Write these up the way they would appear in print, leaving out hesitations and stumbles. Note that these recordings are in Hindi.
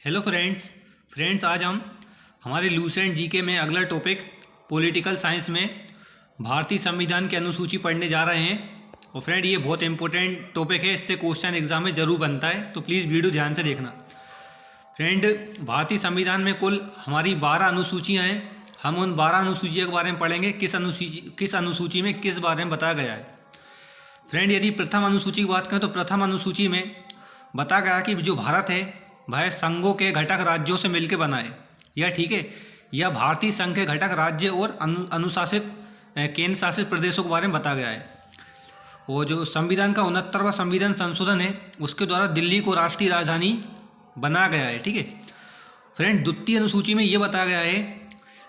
हेलो फ्रेंड्स आज हम हमारे लूसेंट जीके में अगला टॉपिक पॉलिटिकल साइंस में भारतीय संविधान की अनुसूची पढ़ने जा रहे हैं। और फ्रेंड ये बहुत इंपॉर्टेंट टॉपिक है, इससे क्वेश्चन एग्जाम में ज़रूर बनता है, तो प्लीज़ वीडियो ध्यान से देखना। फ्रेंड भारतीय संविधान में कुल हमारी 12 अनुसूचियाँ हैं। हम उन 12 अनुसूचियों के बारे में पढ़ेंगे, किस अनुसूची में किस बारे में बताया गया है। फ्रेंड यदि प्रथम अनुसूची की बात करें तो प्रथम अनुसूची में बताया गया कि जो भारत है वह संघों के घटक राज्यों से मिलकर बना है, यह ठीक है। यह भारतीय संघ के घटक राज्य और अनुशासित केंद्र शासित प्रदेशों के बारे में बताया गया है। और जो संविधान का 69वां संविधान संशोधन है उसके द्वारा दिल्ली को राष्ट्रीय राजधानी बनाया गया है, ठीक है। फ्रेंड द्वितीय अनुसूची में ये बताया गया है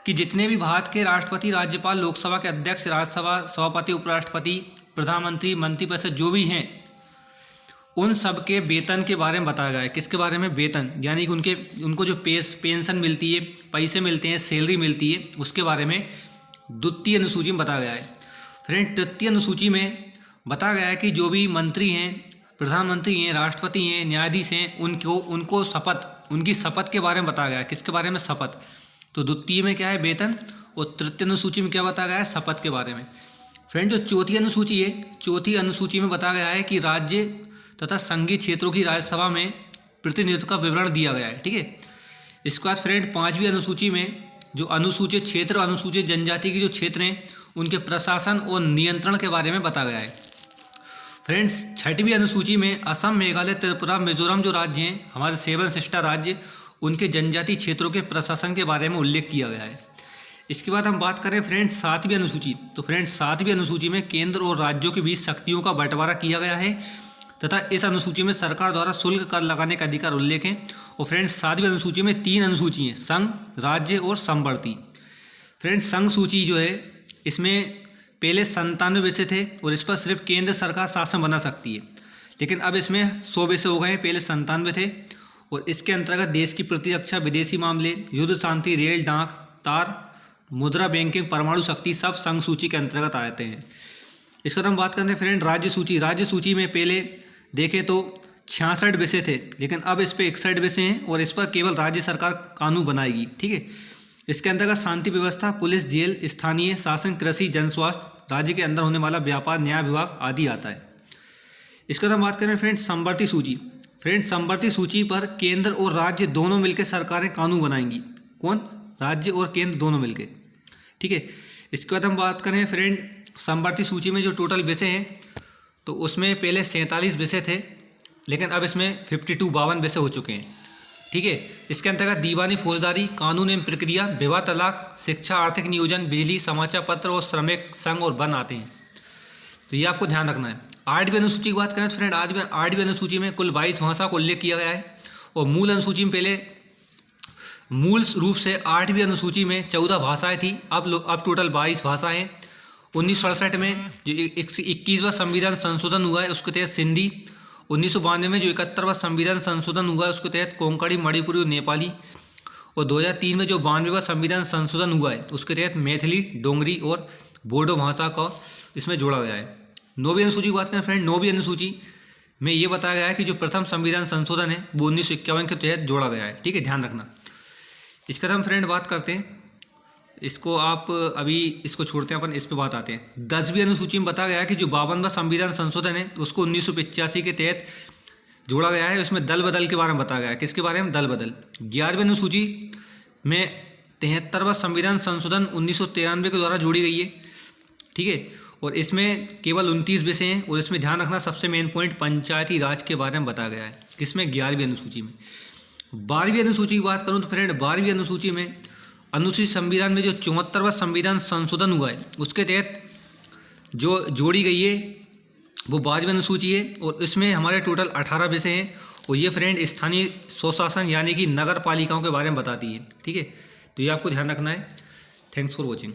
कि जितने भी भारत के राष्ट्रपति, राज्यपाल, लोकसभा के अध्यक्ष, राज्यसभा सभापति, उपराष्ट्रपति, प्रधानमंत्री, मंत्रिपरिषद जो भी हैं उन सब के वेतन के बारे में बताया गया है। किसके बारे में? वेतन, यानी कि उनको जो पेंशन मिलती है, पैसे मिलते हैं, सैलरी मिलती है, उसके बारे में द्वितीय अनुसूची में बताया गया है। फ्रेंड तृतीय अनुसूची में बताया गया है कि जो भी मंत्री हैं, प्रधानमंत्री हैं, राष्ट्रपति हैं, न्यायाधीश हैं, उनकी शपथ के बारे में बताया गया है। किसके बारे में? शपथ। तो द्वितीय में क्या है? वेतन। और तृतीय अनुसूची में क्या बताया गया है? शपथ के बारे में। फ्रेंड जो चौथी अनुसूची है, चौथी अनुसूची में बताया गया है कि राज्य तथा संघीय क्षेत्रों की राज्यसभा में प्रतिनिधित्व का विवरण दिया गया है, ठीक है। इसके बाद फ्रेंड पांचवी अनुसूची में जो अनुसूचित क्षेत्र, अनुसूचित जनजाति के जो क्षेत्र हैं उनके प्रशासन और नियंत्रण के बारे में बताया गया है। फ्रेंड्स छठवीं अनुसूची में असम, मेघालय, त्रिपुरा, मिजोरम जो राज्य हैं, हमारे 7 सिस्टर राज्य, उनके जनजातीय क्षेत्रों के प्रशासन के बारे में उल्लेख किया गया है। इसके बाद हम बात करें फ्रेंड सातवीं अनुसूची, तो फ्रेंड सातवीं अनुसूची में केंद्र और राज्यों के बीच शक्तियों का बंटवारा किया गया है तथा इस अनुसूची में सरकार द्वारा शुल्क कर लगाने का अधिकार उल्लेख है। और फ्रेंड्स सातवीं अनुसूची में 3 अनुसूची हैं, संघ, राज्य और समवर्ती। फ्रेंड्स संघ सूची जो है इसमें पहले 97 विषय थे और इस पर सिर्फ केंद्र सरकार शासन बना सकती है, लेकिन अब इसमें 100 विषय हो गए हैं, पहले 97 थे। और इसके अंतर्गत देश की प्रतिरक्षा, विदेशी मामले, युद्ध शांति, रेल, डाक, तार, मुद्रा, बैंकिंग, परमाणु शक्ति सब संघ सूची के अंतर्गत आते हैं। इसके बाद हम बात करते हैं फ्रेंड राज्य सूची। राज्य सूची में पहले देखें तो 66 विषय थे, लेकिन अब इस पर 61 विषय हैं और इस पर केवल राज्य सरकार कानून बनाएगी, ठीक है। इसके अंतर्गत शांति व्यवस्था, पुलिस, जेल, स्थानीय शासन, कृषि, जन स्वास्थ्य, राज्य के अंदर होने वाला व्यापार, न्याय विभाग आदि आता है। इसके बाद हम बात करें फ्रेंड समवर्ती सूची। फ्रेंड समवर्ती सूची पर केंद्र और राज्य दोनों मिलकर सरकारें कानून बनाएंगी। कौन? राज्य और केंद्र दोनों मिलकर, ठीक है। इसके बाद हम बात करें फ्रेंड समवर्ती सूची में जो टोटल विषय हैं तो उसमें पहले 47 विषय थे, लेकिन अब इसमें 52 विषय हो चुके हैं, ठीक है। इसके अंतर्गत दीवानी, फौजदारी, कानून एवं प्रक्रिया, विवाह, तलाक, शिक्षा, आर्थिक नियोजन, बिजली, समाचार पत्र और श्रमिक संघ और वन आते हैं, तो ये आपको ध्यान रखना है। 8वीं अनुसूची की बात करें तो फ्रेंड 8वीं अनुसूची में कुल 22 भाषा का उल्लेख किया गया है। और मूल अनुसूची में पहले मूल रूप से 8वीं अनुसूची में 14 भाषाएँ थी, अब टोटल 22 भाषाएँ हैं। 1967 में जो 21वां संविधान संशोधन हुआ है उसके तहत सिंधी, 1992 में जो 71वां संविधान संशोधन हुआ है उसके तहत कोंकणी, मणिपुरी और नेपाली, और 2003 में जो 92वां संविधान संशोधन हुआ है उसके तहत मैथिली, डोंगरी और बोडो भाषा का इसमें जोड़ा गया है। 9वीं अनुसूची की बात करें फ्रेंड, 9वीं अनुसूची में ये बताया गया है कि जो प्रथम संविधान संशोधन है वो 1951 के तहत जोड़ा गया है, ठीक है, ध्यान रखना। इसके बाद हम फ्रेंड बात करते हैं, इसको आप अभी इसको छोड़ते हैं, अपन इस पर बात आते हैं। 10वीं अनुसूची में बताया गया है कि जो 52वां संविधान संशोधन है उसको 1985 के तहत जोड़ा गया है। उसमें दल बदल के बारे में बताया गया है। किसके बारे में? दल बदल। 11वीं अनुसूची में 73वां संविधान संशोधन 1993 के द्वारा जोड़ी गई है, ठीक है। और इसमें केवल 29 विषय हैं और इसमें ध्यान रखना सबसे मेन पॉइंट पंचायती राज के बारे में बताया गया है। किसमें? 11वीं अनुसूची में। 12वीं अनुसूची की बात करूँ तो फ्रेंड 12वीं अनुसूची में अनुसूचित संविधान में जो 74वां संविधान संशोधन हुआ है उसके तहत जो जोड़ी गई है वो 12वीं अनुसूची है और इसमें हमारे टोटल 18 विषय हैं। और ये फ्रेंड स्थानीय स्वशासन यानी कि नगर पालिकाओं के बारे में बताती है, ठीक है। तो ये आपको ध्यान रखना है। Thanks for watching.